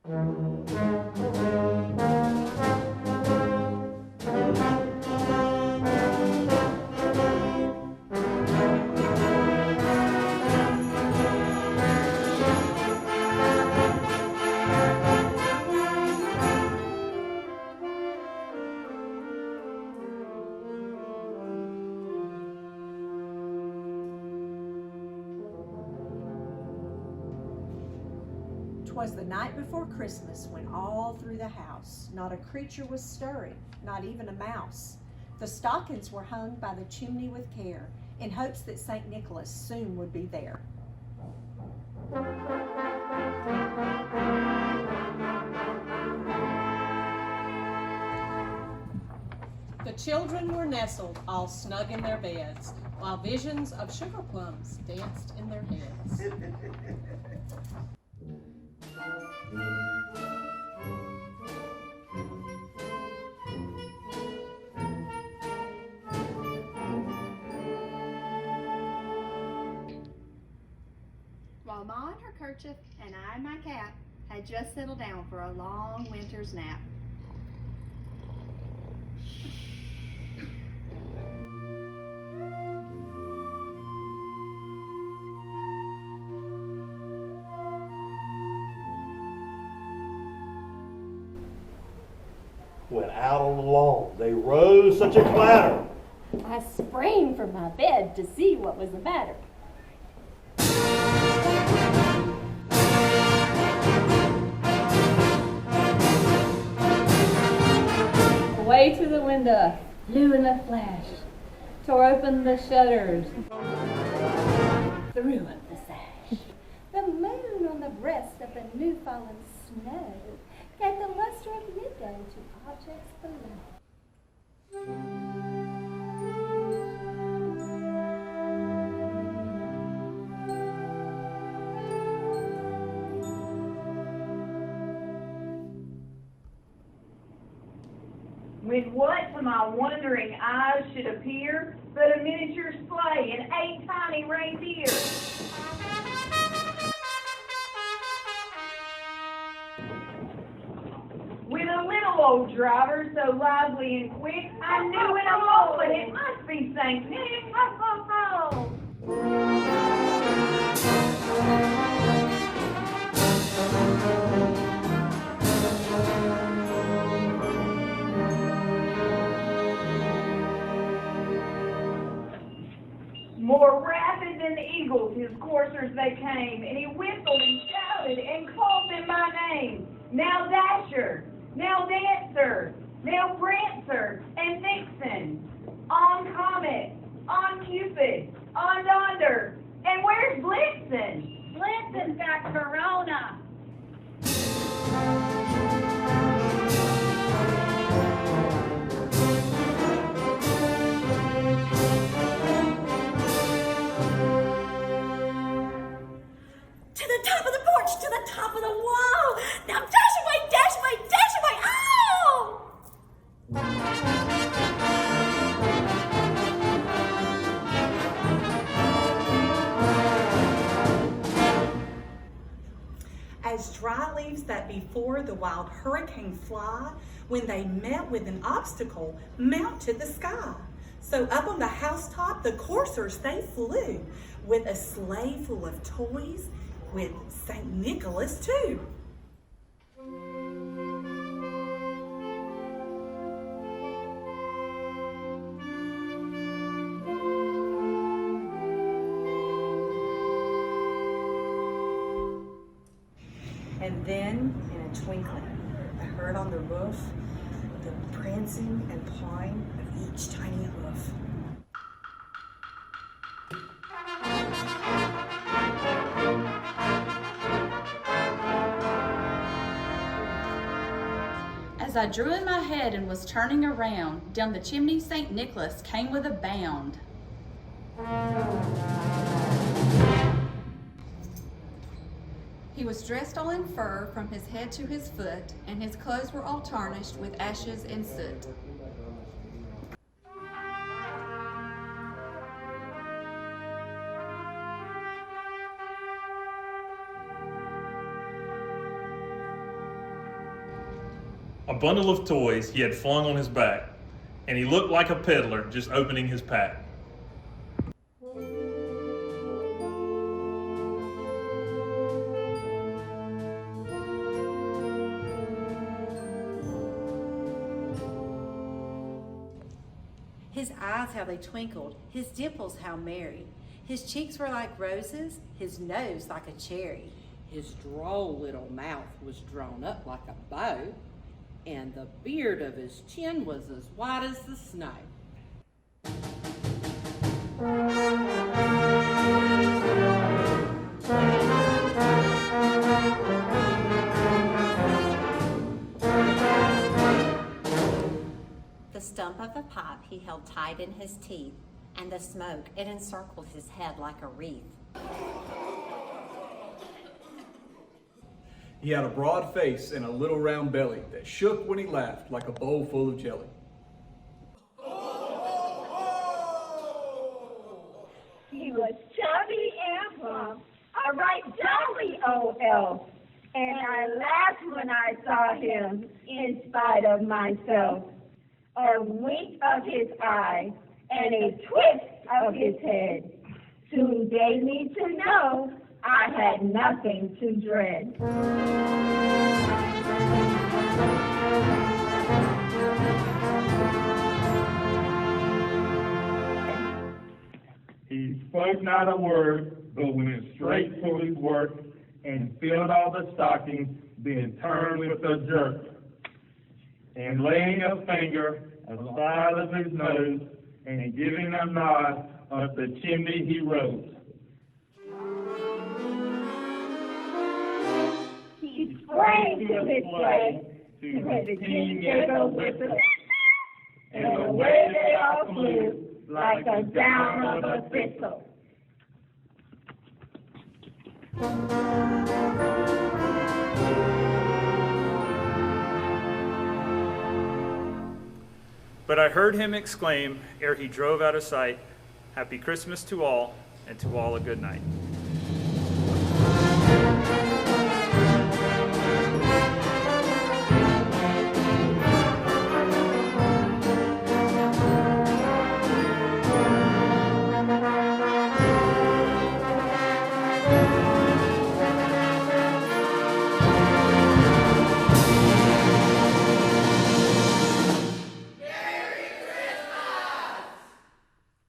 'Twas the night before Christmas when all through the house not a creature was stirring, not even a mouse. The stockings were hung by the chimney with care, in hopes that St. Nicholas soon would be there. The children were nestled all snug in their beds, while visions of sugar plums danced in their heads. While Ma in her kerchief and I in my cap had just settled down for a long winter's nap. When out on the lawn they rose such a clatter. I sprang from my bed to see what was the matter. Away to the window, flew in a flash, tore open the shutters, threw up the sash. The moon on the breast of the new fallen snow gave the luster of midday to objects below. When what to my wondering eyes should appear but a miniature sleigh and 8 tiny reindeers. With a little old driver so lively and quick, I knew in a moment it must be St. Nick. Ho, ho, ho! More rapid than the eagles, his coursers they came, and he whistled and shouted and called them by name. Now Dasher, now Dancer, now Prancer and Vixen, on Comet, on Cupid, on Donder, and where's Blitzen? Blinzen's got Corona. To the top of the porch, to the top of the wall. Now dash away, dash away, dash away. Ow! As dry leaves that before the wild hurricane fly, when they met with an obstacle, mount to the sky. So up on the housetop, the coursers they flew, with a sleigh full of toys, with St. Nicholas too. And then, in a twinkling, I heard on the roof the prancing and pawing of each tiny hoof. As I drew in my head and was turning around, down the chimney St. Nicholas came with a bound. He was dressed all in fur from his head to his foot, and his clothes were all tarnished with ashes and soot. a bundle of toys he had flung on his back, and he looked like a peddler just opening his pack. His eyes, how they twinkled, his dimples, how merry. His cheeks were like roses, his nose like a cherry. His droll little mouth was drawn up like a bow, and the beard of his chin was as white as the snow. The stump of a pipe he held tight in his teeth, and the smoke, it encircled his head like a wreath. He had a broad face and a little round belly that shook when he laughed like a bowl full of jelly. He was chubby and plump, a right jolly old elf, and I laughed when I saw him in spite of myself. A wink of his eye and a twist of his head soon gave me to know I had nothing to dread. He spoke not a word, but went straight to his work and filled all the stockings, then turned with a jerk. And laying a finger aside of his nose and giving a nod up the chimney he rose. He sprang to his sleigh to where the king gave a whistle, and away they all flew like a down of a thistle. But I heard him exclaim, ere he drove out of sight, "Happy Christmas to all, and to all a good night."